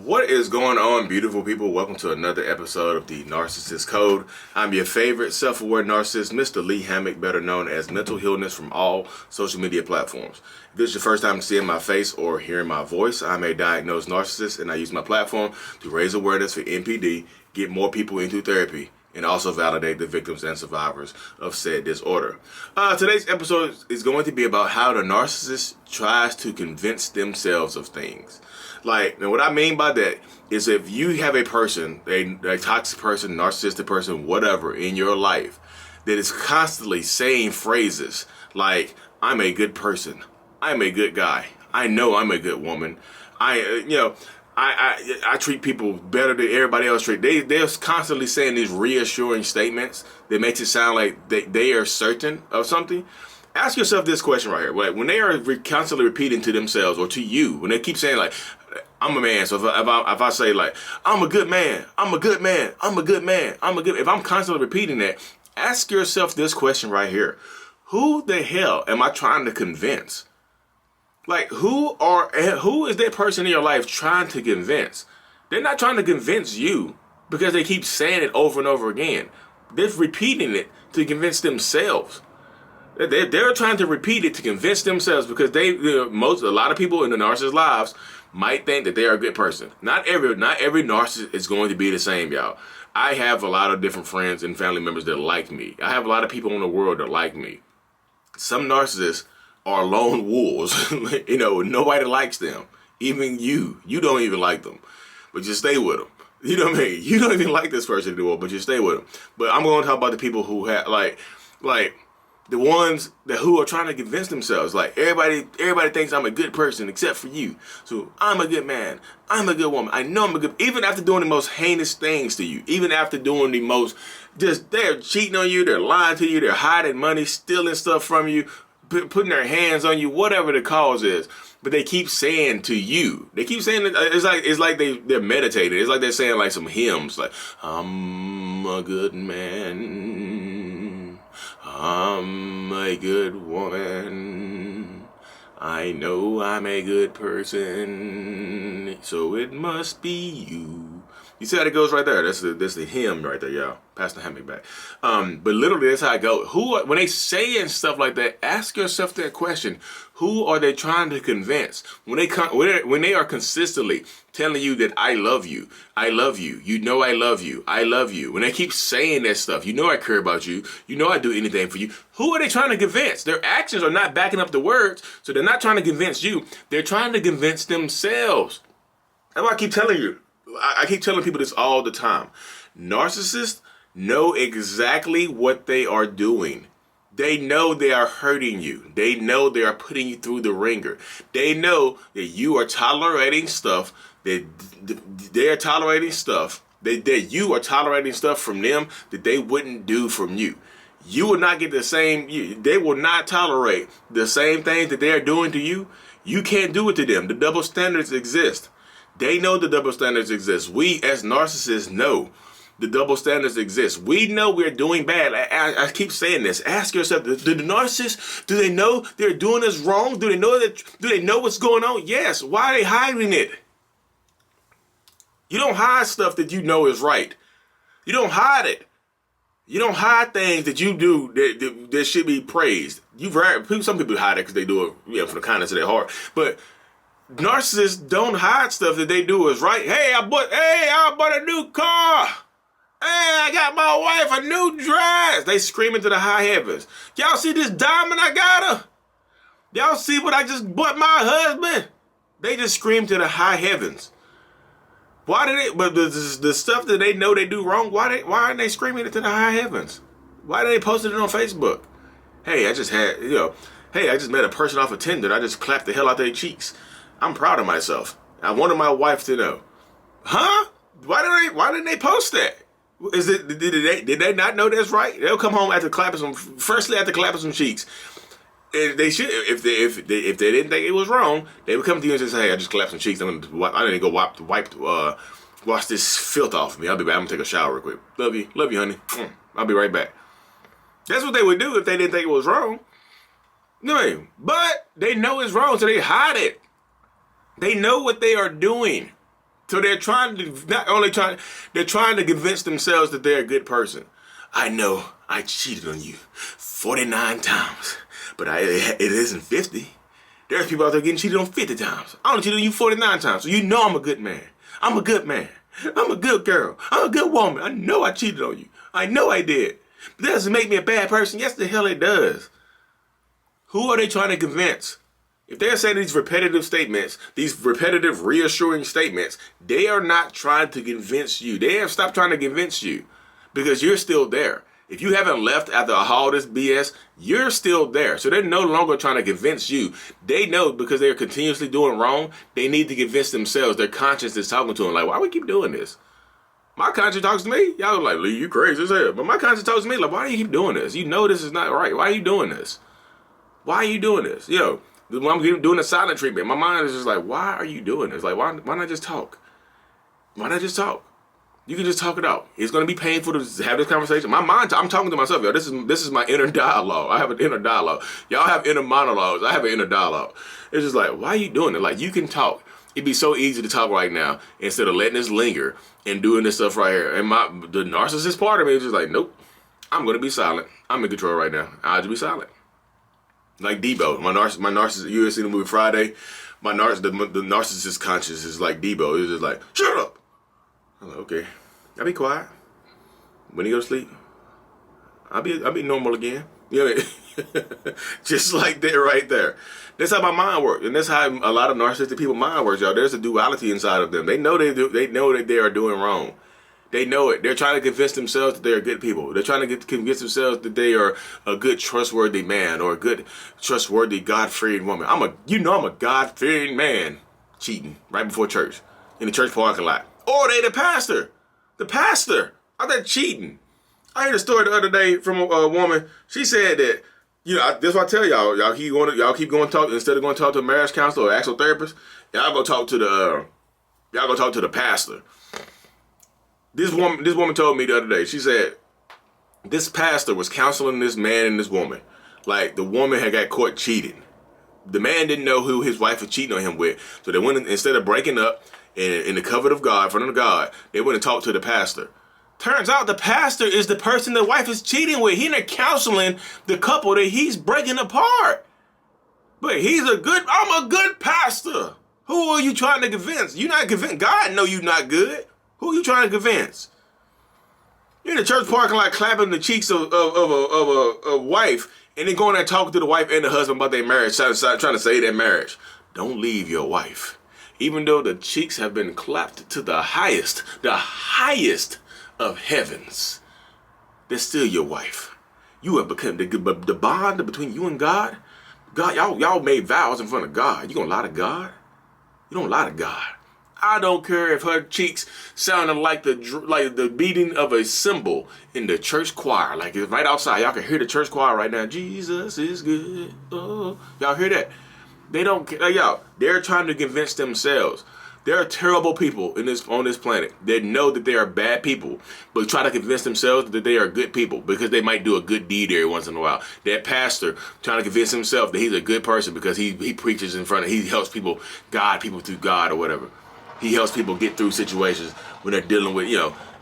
What is going on, beautiful people? Welcome to another episode of the Narcissist Code. I'm your favorite self-aware narcissist, Mr. Lee Hammock, better known as Mental Healness from all social media platforms. If this is your first time seeing my face or hearing my voice, I'm a diagnosed narcissist and I use my platform to raise awareness for NPD, get more people into therapy, and also validate the victims and survivors of said disorder. Today's episode is going to be about how the narcissist tries to convince themselves of things. And what I mean by that is if you have a person, a toxic person, narcissistic person, whatever, in your life that is constantly saying phrases like, I'm a good person, I'm a good guy, I know I'm a good woman, I treat people better than everybody else treat. They're constantly saying these reassuring statements that makes it sound like they are certain of something. Ask yourself this question right here. When they are constantly repeating to themselves or to you, when they keep saying like, I'm a man. So if I say like, I'm a good man, I'm a good man, I'm a good man, if I'm constantly repeating that, ask yourself this question right here. Who the hell am I trying to convince? Like, who is that person in your life trying to convince? They're not trying to convince you because they keep saying it over and over again. They're repeating it to convince themselves. They're trying to repeat it to convince themselves because a lot of people in the narcissist's lives might think that they are a good person. Not every narcissist is going to be the same, y'all. I have a lot of different friends and family members that like me. I have a lot of people in the world that like me. Some narcissists are lone wolves. Nobody likes them. Even you don't even like them, but just stay with them. You know what I mean? You don't even like this person anymore, but just stay with them. But I'm going to talk about the people who have like the ones who are trying to convince themselves, like everybody thinks I'm a good person except for you. So I'm a good man. I'm a good woman. I know I'm a good, even after doing the most heinous things to you, even after doing the most, they're cheating on you, they're lying to you, they're hiding money, stealing stuff from you, putting their hands on you, whatever the cause is. But they keep saying to you, it's like they're meditating. It's like they're saying like some hymns, like, I'm a good man, I'm a good woman, I know I'm a good person, so it must be you. You see how it goes right there? That's the hymn right there, y'all. Pass the hammock back. But literally, that's how it goes. When they saying stuff like that, ask yourself that question: who are they trying to convince? When they are consistently telling you that I love you, I love you, you know I love you, I love you. When they keep saying that stuff, you know I care about you, you know I do anything for you. Who are they trying to convince? Their actions are not backing up the words, so they're not trying to convince you. They're trying to convince themselves. That's why I keep telling you. I keep telling people this all the time. Narcissists know exactly what they are doing. They know they are hurting you. They know they are putting you through the ringer. They know that you are tolerating stuff, that they are tolerating stuff, that you are tolerating stuff from them that they wouldn't do from you. You will not get the same, they will not tolerate the same things that they are doing to you. You can't do it to them. The double standards exist. They know the double standards exist. We as narcissists know the double standards exist. We know we're doing bad. I keep saying this. Ask yourself, do the narcissists, do they know they're doing us wrong? Do they know what's going on? Yes. Why are they hiding it? You don't hide stuff that you know is right. You don't hide it. You don't hide things that you do that should be praised. Some people hide it because they do it for the kindness of their heart. But narcissists don't hide stuff that they do is right. Hey, I bought a new car. Hey, I got my wife a new dress. They screaming to the high heavens. Y'all see this diamond I got her? Y'all see what I just bought my husband? They just scream to the high heavens. But the stuff that they know they do wrong, why aren't they screaming it to the high heavens? Why did they post it on Facebook? Hey, I just met a person off of Tinder. I just clapped the hell out their cheeks. I'm proud of myself. I wanted my wife to know. Huh? Why didn't they post that? Did they not know that's right? They'll come home after clapping some cheeks. And they should, if they didn't think it was wrong, they would come to you and just say, hey, I just clapped some cheeks. I didn't go wash this filth off of me. I'll be back. I'm gonna take a shower real quick. Love you, honey. I'll be right back. That's what they would do if they didn't think it was wrong. No, but they know it's wrong, so they hide it. They know what they are doing. So they're trying to, they're trying to convince themselves that they're a good person. I know I cheated on you 49 times, but it isn't 50. There's people out there getting cheated on 50 times. I only cheated on you 49 times, so you know I'm a good man. I'm a good man. I'm a good girl. I'm a good woman. I know I cheated on you. I know I did. But that doesn't make me a bad person. Yes, the hell it does. Who are they trying to convince? If they're saying these repetitive statements, these repetitive reassuring statements, they are not trying to convince you. They have stopped trying to convince you because you're still there. If you haven't left after all this BS, you're still there. So they're no longer trying to convince you. They know because they're continuously doing wrong, they need to convince themselves. Their conscience is talking to them like, why we keep doing this? My conscience talks to me. Y'all are like, Lee, you crazy as hell. But my conscience talks to me like, why do you keep doing this? You know this is not right. Why are you doing this? Why are you doing this? When I'm doing the silent treatment, my mind is just like, why are you doing this? Like, why not just talk? Why not just talk? You can just talk it out. It's going to be painful to have this conversation. My mind, I'm talking to myself, y'all. This is my inner dialogue. I have an inner dialogue. Y'all have inner monologues. I have an inner dialogue. It's just like, why are you doing it? Like, you can talk. It'd be so easy to talk right now instead of letting this linger and doing this stuff right here. And the narcissist part of me is just like, nope, I'm going to be silent. I'm in control right now. I'll just be silent. Like Debo, my narcissist, you ever seen the movie Friday? The narcissist conscious is like Debo. It's just like, shut up. I'm like, okay, I'll be quiet. When he go to sleep, I'll be normal again. You know what I mean? Just like that right there. That's how my mind works, and that's how a lot of narcissistic people mind works, y'all. There's a duality inside of them. They know they know that they are doing wrong. They know it. They're trying to convince themselves that they're good people. They're trying to convince themselves that they are a good, trustworthy man or a good, trustworthy, God-fearing woman. I'm a God-fearing man cheating right before church in the church parking lot. Or they the pastor. The pastor. Are they cheating? I heard a story the other day from a woman. She said that, that's what I tell y'all. Y'all keep going to talk instead of going to talk to a marriage counselor or actual therapist. Y'all go talk to the pastor. This woman told me the other day, she said, this pastor was counseling this man and this woman. Like, the woman had got caught cheating. The man didn't know who his wife was cheating on him with. So they went, instead of breaking up in the covenant of God, in front of God, they went and talked to the pastor. Turns out the pastor is the person the wife is cheating with. He's not counseling the couple that he's breaking apart. But I'm a good pastor. Who are you trying to convince? You're not convinced. God know you're not good. Who are you trying to convince? You're in the church parking lot clapping the cheeks of a wife and then going there talking to the wife and the husband about their marriage, trying to save their marriage. Don't leave your wife. Even though the cheeks have been clapped to the highest of heavens, they're still your wife. You have become the bond between you and God. God, y'all made vows in front of God. You gonna lie to God? You don't lie to God. I don't care if her cheeks sounded like the beating of a cymbal in the church choir. Like, it's right outside. Y'all can hear the church choir right now. Jesus is good. Oh, y'all hear that? They don't care. Y'all, they're trying to convince themselves. There are terrible people on this planet that know that they are bad people, but try to convince themselves that they are good people because they might do a good deed every once in a while. That pastor trying to convince himself that he's a good person because he preaches he helps people, guide people through God or whatever. He helps people get through situations when they're dealing with,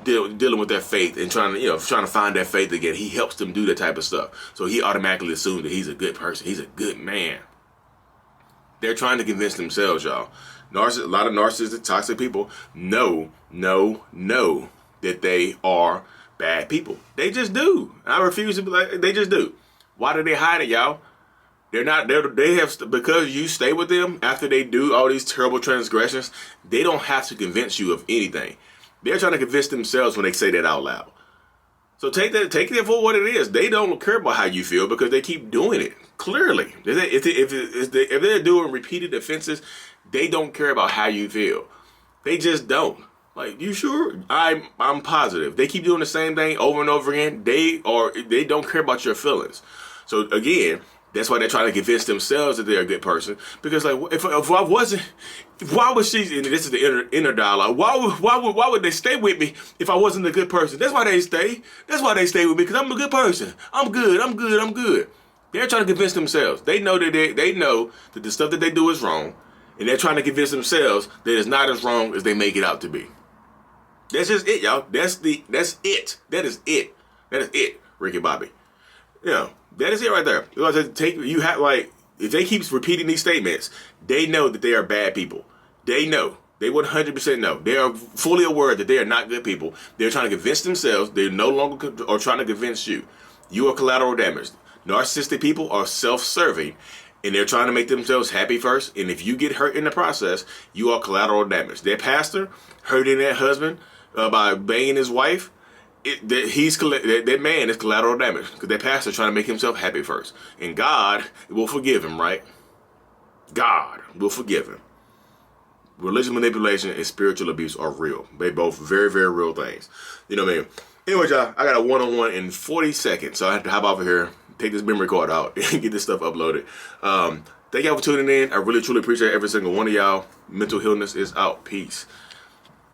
dealing with their faith and trying to find their faith again. He helps them do that type of stuff. So he automatically assumes that he's a good person. He's a good man. They're trying to convince themselves, y'all. A lot of narcissistic, toxic people know that they are bad people. They just do. I refuse to be like, they just do. Why do they hide it, y'all? Because you stay with them after they do all these terrible transgressions, they don't have to convince you of anything. They're trying to convince themselves when they say that out loud. So take it for what it is. They don't care about how you feel because they keep doing it. Clearly, if they're doing repeated offenses, they don't care about how you feel. They just don't. Like, you sure? I'm positive. They keep doing the same thing over and over again. They don't care about your feelings. So again, that's why they're trying to convince themselves that they're a good person. Because like, if I wasn't, why would she? And this is the inner dialogue. Why would they stay with me if I wasn't a good person? That's why they stay. That's why they stay with me, because I'm a good person. I'm good. They're trying to convince themselves. They know that the stuff that they do is wrong, and they're trying to convince themselves that it's not as wrong as they make it out to be. That's just it, y'all. That's it. That is it. That is it, Ricky Bobby. That is it right there. You have, like, if they keep repeating these statements, they know that they are bad people. They know. They 100% know. They are fully aware that they are not good people. They're trying to convince themselves. They no longer are trying to convince you. You are collateral damage. Narcissistic people are self-serving, and they're trying to make themselves happy first. And if you get hurt in the process, you are collateral damage. Their pastor hurting that husband by banging his wife, that man is collateral damage because that pastor trying to make himself happy first. And God will forgive him, right? God will forgive him. Religious manipulation and spiritual abuse are real. They both very, very real things. You know what I mean? Anyways, y'all, I got a one-on-one in 40 seconds, so I have to hop over here, take this memory card out, and get this stuff uploaded. Thank y'all for tuning in. I really, truly appreciate every single one of y'all. Mental Healness is out. Peace.